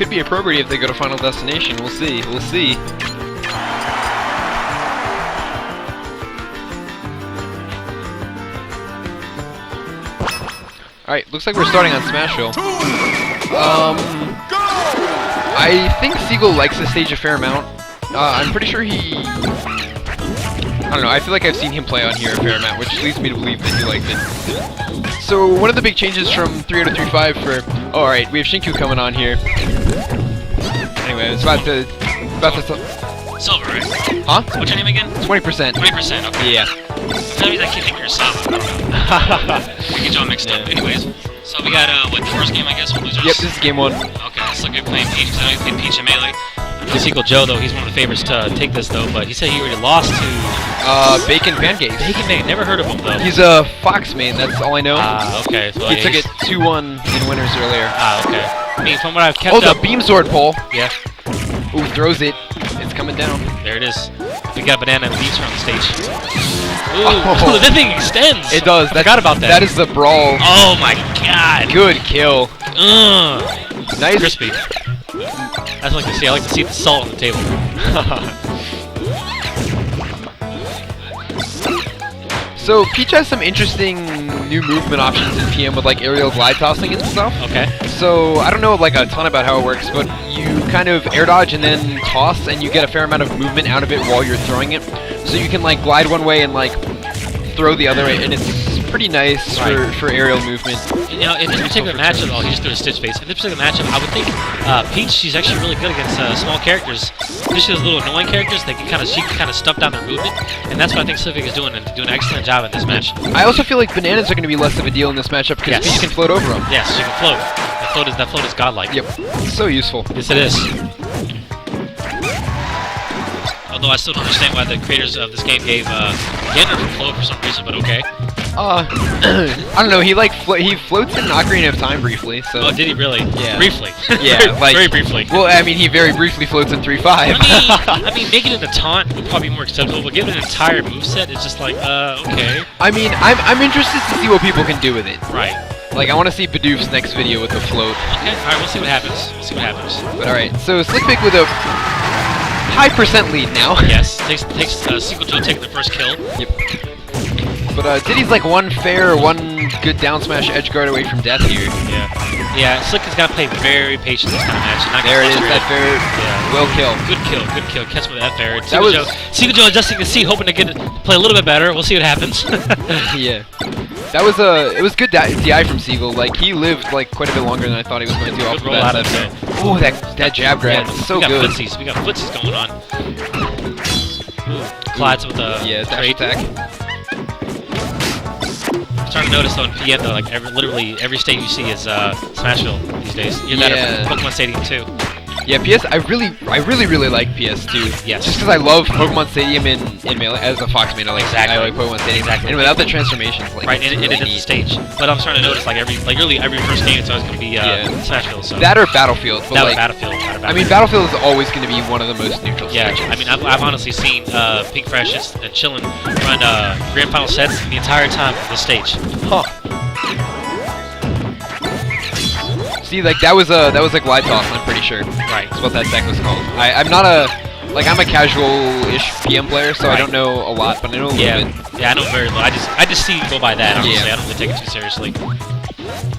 could be appropriate if they go to Final Destination. We'll see. We'll see. Alright, looks like we're starting on Smashville. I think Seagull likes this stage a fair amount. I'm pretty sure he... I don't know, I feel like I've seen him play on here a fair amount, which leads me to believe that he liked it. So, one of the big changes from 3.0 to 3.5 for... Oh, alright, we have Shinku coming on here. Anyway, it's about to... Silver, right? Huh? What's your name again? 20%. 20%, okay. Yeah. That means I keep thinking you're Silver. I don't know. I get you all mixed up. Anyways, so we got, what, first game, I guess, for losers? Yep, this is game 1. Okay, so good playing Peach, because I know you played Peach and Melee. Seagull Joe, though, he's one of the favorites to take this, though, but he said he already lost to... Bacon Pancakes. Bacon Man, never heard of him, though. He's a Fox main, that's all I know. Okay. So he took it 2-1 in winners earlier. Okay. I mean, from what I've kept up... Oh, the beam sword pull. Yeah. Ooh, throws it. It's coming down. There it is. We got Banana and Beats on the stage. Ooh, that thing extends! It does. I forgot about that. That is the brawl. Oh my god! Good kill. Nice. Crispy. That's what I like to see. I like to see the salt on the table. So, Peach has some interesting new movement options in PM with like aerial glide tossing and stuff. Okay. So, I don't know like a ton about how it works, but you kind of air dodge and then toss, and you get a fair amount of movement out of it while you're throwing it. So you can like glide one way and like throw the other way, and it's pretty nice for aerial movement. You know, in this particular matchup, oh, he just threw a Stitch face. In this particular matchup, I would think Peach, she's actually really good against small characters. Especially those little annoying characters, she can kind of stuff down their movement, and that's what I think Slikvik is doing, and doing an excellent job in this match. I also feel like bananas are going to be less of a deal in this matchup because Peach can float over them. Yes, she can float. That float is godlike. Yep, so useful. Yes, it is. Although I still don't understand why the creators of this game gave Gander for float for some reason, but okay. I don't know. He like he floats in Ocarina of Time briefly. So. Oh, did he really? Yeah. Briefly. Yeah, like very briefly. Well, I mean, he very briefly floats in 3.5. I mean, making it a taunt would probably be more acceptable, but giving an entire moveset is just like, okay. I mean, I'm interested to see what people can do with it. Right. Like, I want to see Bidoof's next video with the float. Okay. All right. We'll see what happens. But all right. So Slikvik with a high % lead now. Yes. Takes Seagull Joe taking the first kill. Yep. But Diddy's like one good down smash edge guard away from death here. Yeah, Slikvik's got to play very patient this kind of match. Not there it is, that fair. Yeah. Well kill. Good kill. Catch with that fair. Seagull Joe adjusting to see, hoping to play a little bit better. We'll see what happens. Yeah. That was it was good DI from Seagull. Like he lived like quite a bit longer than I thought he was going to. Good roll out of it. Oh, that jab grab, so good. We got footsies going on. Collides with the dash attack. I'm starting to notice though in PM though, like literally every state you see is Smashville these days. Either that or Pokemon Stadium 2. Yeah, PS. I really like PS2. Yes. Just because I love Pokemon Stadium in Melee as a Fox main. I like Pokemon Stadium. Exactly. And without the transformations, like right, and it is the stage. But I'm starting to notice like really every first game it's always going to be Smashville. So that or Battlefield. But like, Battlefield. I mean, Battlefield is always going to be one of the most neutral stages. I mean, I've honestly seen Pink Fresh and Chillin run grand final sets the entire time of the stage. Huh. See, like that was like glide toss. I'm pretty sure. Right. That's what that deck was called. I'm not a I'm a casual-ish PM player, so I don't know a lot, but I know a little bit. Yeah, I know very little. I just see you go by that. Honestly, I don't really take it too seriously.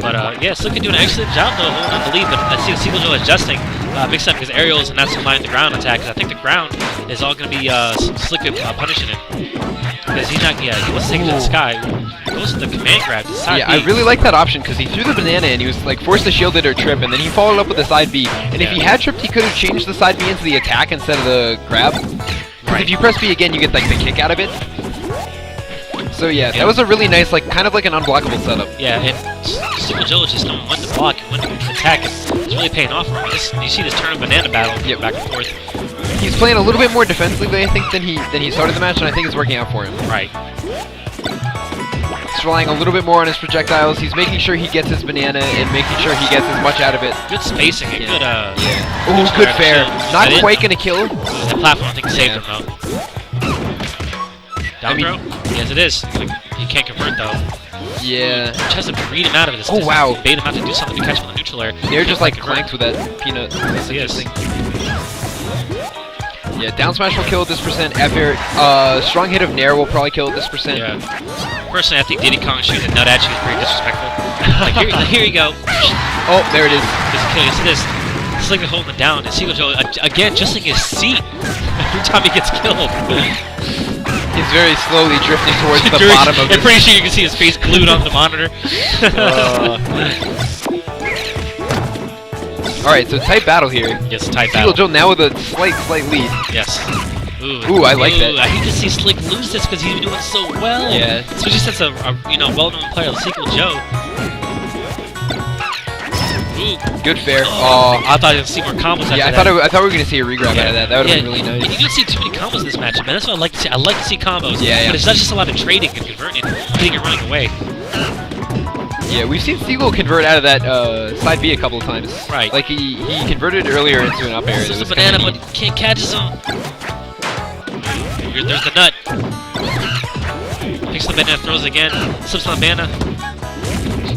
But yeah, Slikvik doing an excellent job though, holding on the lead. But I see the Seagull Joe adjusting big time because aerials and not so line the ground attack. Because I think the ground is all going to be Slikvik punishing him. Because he's not. Yeah, he wants to take it to the sky. Goes to the command grab. To side B. I really like that option because he threw the banana and he was like forced to shield it or trip, and then he followed up with the side B. And if he had tripped, he could have changed the side B into the attack instead of the grab. Because if you press B again, you get like the kick out of it. So yeah, that was a really nice, like kind of like an unblockable setup. Yeah, and Seagull Joe is just knowing when to block and when to attack. It's really paying off for him. You see this turn of banana battle back and forth. He's playing a little bit more defensively, I think, than he started the match, and I think it's working out for him. Right. He's relying a little bit more on his projectiles. He's making sure he gets his banana and making sure he gets as much out of it. Good spacing and good Ooh, good fair. Not quite gonna kill. That platform, I think, saved him though. Down throw? Yes, it is. He can't convert though. Yeah. Tries to read him out of it. Oh, wow. Bait him out to do something to catch him with the neutral air. They're just like clanked with that peanut. That's interesting. Yeah, down smash will kill at this percent. F air, strong hit of Nair will probably kill at this percent. Yeah. Personally, I think Diddy Kong shooting a nut at you is pretty disrespectful. Like, here you go. Oh, there it is. Just kill you. See this? Slikvik holding it down, and Seagull Joe, again, just like his seat every time he gets killed. He's very slowly drifting towards the bottom of it. I'm pretty sure you can see his face glued on the monitor. Alright, so tight battle here. Yes, tight battle. Seagull Joe now with a slight lead. Yes. Ooh, I like that. I hate to see Slick lose this because he's doing so well. Yeah. Especially since a well-known player like Seagull Joe. Ooh. Good fair. Oh, I thought you'd see more combos after that. I thought we were gonna see a regrab out of that. That would have been really nice. You don't see too many combos in this matchup, man. That's what I like to see. I like to see combos. Yeah. But it's not just a lot of trading and converting and hitting and running away. Yeah, we've seen Seagull convert out of that side B a couple of times. Right. Like he converted earlier into an up air. This is a banana, but can't catch his own. There's the nut. Picks the banana, throws it again, slips on the banana.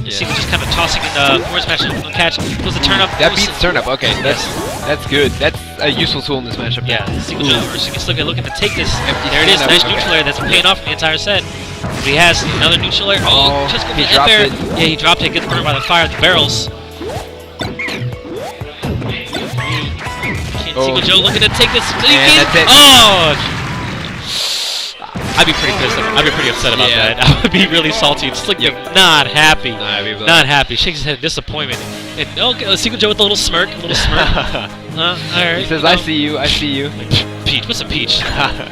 Seagull just kind of tossing in the forward smash, no catch. Throws the turn up. That beats turn up. Okay, that's good. That's a useful tool in this matchup. Yeah, Seagull versus Slikvik looking to take this. There it is, nice neutral air that's paying off for the entire set. But he has another neutral air. Oh, just going to dropped it. Yeah, he dropped it. Gets burned by the fire of the barrels. Seagull Joe looking to take this. That's it. Oh! I'd be pretty pissed. I'd be pretty upset about that. I would be really salty. Slikvik not happy. Not happy. Shakes his head in disappointment. And Seagull Joe with a little smirk. All right. He says, "I see you. I see you." Like, Peach. What's a peach? That's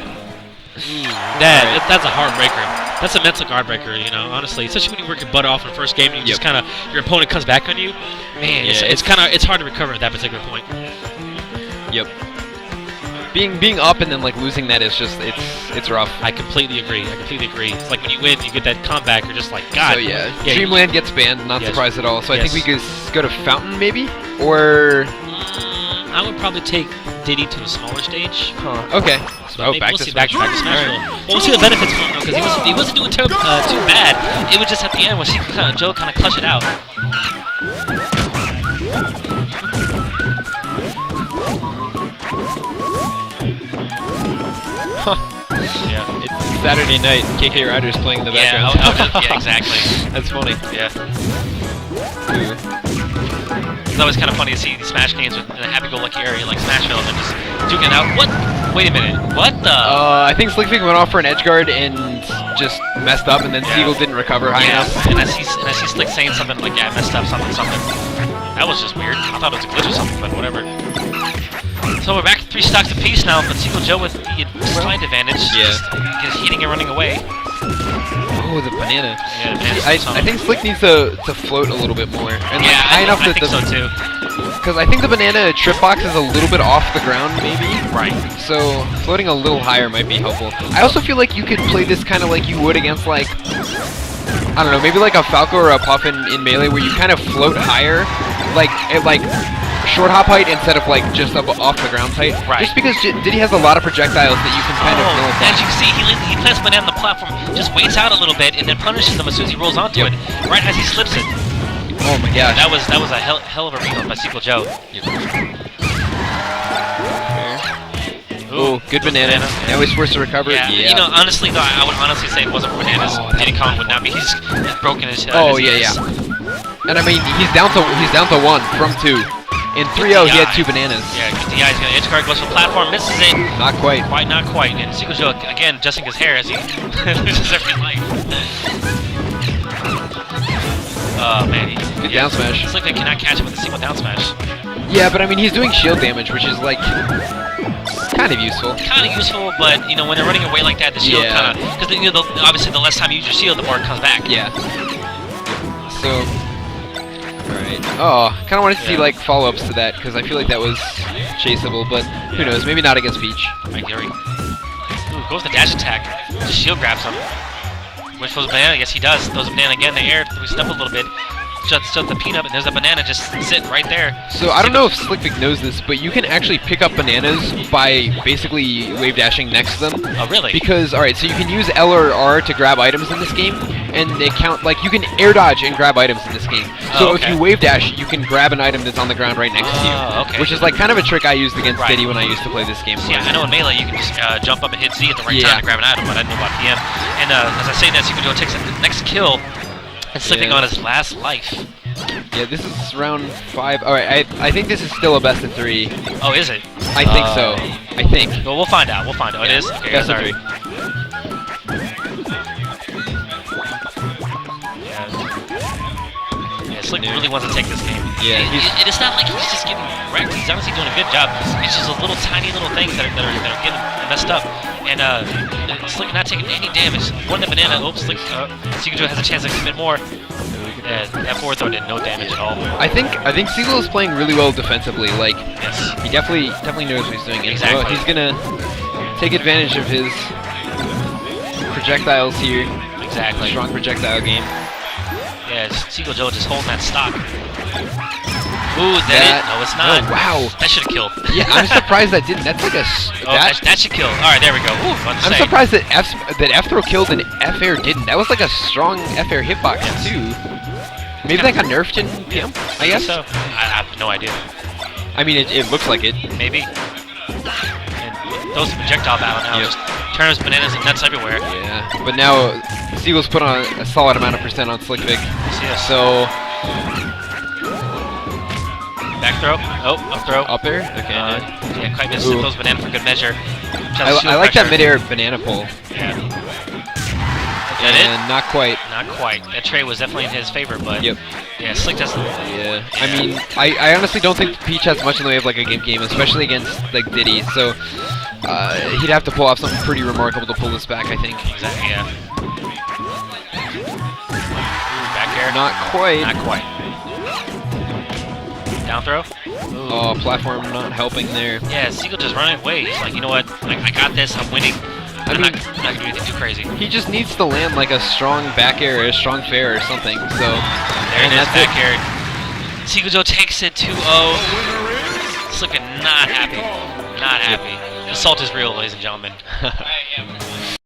a heartbreaker. That's a mental guard breaker, honestly. Especially when you work your butt off in the first game and you just kind of, your opponent comes back on you. Man, it's hard to recover at that particular point. Yep. Being up and then like losing that is just it's rough. I completely agree. It's like when you win, you get that comeback. You're just like, God. So Dreamland gets banned. Not surprised at all. So I think we could go to Fountain maybe, or I would probably take Diddy to a smaller stage. Okay. So back to Smash. Well, we'll see the benefits from him because he wasn't doing too bad. It was just at the end when Joe kind of clutched it out. Yeah, it's Saturday night. KK Riders playing in the background. Yeah, exactly. That's funny. Yeah. It's always kind of funny to see these Smash games in a happy-go-lucky area like Smashville and they're just duking out. What? Wait a minute. What the? I think Slikvik went off for an edge guard and just messed up, and then Seagull didn't recover high enough. And I see Slick saying something like, "Yeah, I messed up, something." That was just weird. I thought it was a glitch or something, but whatever. So we're back to 3 stocks apiece now, but Seagull Joe with the slight advantage. Yeah. Just hitting and running away. Oh, the banana. Yeah, I think Slick needs to float a little bit more. And high enough I think so too. Because I think the banana trip box is a little bit off the ground, maybe. Right. So floating a little higher might be helpful. I also feel like you could play this kind of like you would against like, I don't know, maybe like a Falco or a Puff in Melee where you kind of float higher, like short hop height instead of like just off the ground height. Right. Just because Diddy has a lot of projectiles that you can kind of know. As you can see, he plants banana on the platform, just waits out a little bit, and then punishes them as soon as he rolls onto it, right as he slips it. Oh my gosh. That was a hell of a rebound by Seagull Joe. Ooh, good banana. Now he's forced to recover. Yeah. Honestly though, I would honestly say it wasn't for bananas. Diddy Kong would not be. He's broken his. And I mean, he's down to 1 from 2. In 3-0, he had 2 bananas. Yeah, DI is gonna edge guard, goes for the platform, misses it. Not quite. Not quite. And Seagull Joe again adjusting his hair as he loses every life. Oh man, good down smash. Slikvik cannot catch him with a single down smash. Yeah, but I mean, he's doing shield damage, which is like kind of useful. But when they're running away like that, the shield kind of because obviously the less time you use your shield, the more it comes back. Yeah. So, alright. Oh, kind of wanted to see like follow-ups to that because I feel like that was chaseable, but who knows? Maybe not against Peach. Right, Gary. Ooh, goes the dash attack. Just shield grabs him. Which throws a banana? Yes, he does. Throws a banana again in the air. We step a little bit. just the peanut, and there's a banana just sitting right there. So I don't know if Slikvik knows this, but you can actually pick up bananas by basically wave dashing next to them. Oh, really? Because, alright, so you can use L or R to grab items in this game, and they count, like, you can air dodge and grab items in this game. So Oh, okay. if you wave dash, you can grab an item that's on the ground right next to you. Okay. Which is, like, kind of a trick I used against Right. Diddy when I used to play this game. Yeah, I know in Melee you can just jump up and hit Z at the right Yeah. time to grab an item, but I didn't know about PM. And as I say that, Seagull takes the next kill and Slikvik Yeah. on his last life. Yeah, this is round 5. Alright, I think this is still a best of 3. Oh, is it? I think so. I think. Well, we'll find out. We'll find out. It is? Okay, Best of sorry. 3. Yeah, Slikvik really wants to take this game. Yeah, It's not like he's just getting wrecked. He's honestly doing a good job. It's just those little tiny little things that are getting messed up. And Slikvik not taking any damage. One the banana. Oops, Seagull has a chance to commit more. Yeah, that forward throw did no damage at all. I think Seagull is playing really well defensively. Like, Yes. he definitely knows what he's doing. And Exactly. so he's gonna take advantage of his projectiles here. Exactly. Strong projectile game. Yeah, Seagull Joe just holding that stock. Ooh, is that it? No, it's not. Oh, wow. That should have killed. Yeah, I'm surprised that didn't. That's like a... That should kill. Alright, there we go. Ooh, I'm surprised that F throw killed and F air didn't. That was like a strong F air hitbox too. Maybe that got nerfed in PM, I guess? So. I have no idea. I mean, it looks like it. Maybe. And those projectile battle now Yep. just turns bananas and nuts everywhere. Yeah, but now Seagull's put on a solid amount of percent on Slikvik. Yes. So, Back throw. Oh, up throw. up air? Okay. Yeah, quite missed Ooh. those bananas for good measure. I like that midair banana pull. Yeah. Is that And not quite. it? Not quite. That trade was definitely in his favor, but Yep. yeah, Slick doesn't. Yeah. I mean, I honestly don't think Peach has much in the way of like a game, especially against like Diddy. So he'd have to pull off something pretty remarkable to pull this back, I think. Exactly. Yeah. Back air. Not quite. Not quite. Down throw. Ooh. Oh, platform not helping there. Yeah, Seagull just running away. He's like, you know what? I got this. I'm winning. I'm not gonna do anything too crazy. He just needs to land like a strong back air or a strong fair or something. So There it is, back air. Seagull Joe takes it 2-0. It's looking not happy. Not happy. The salt is real, ladies and gentlemen.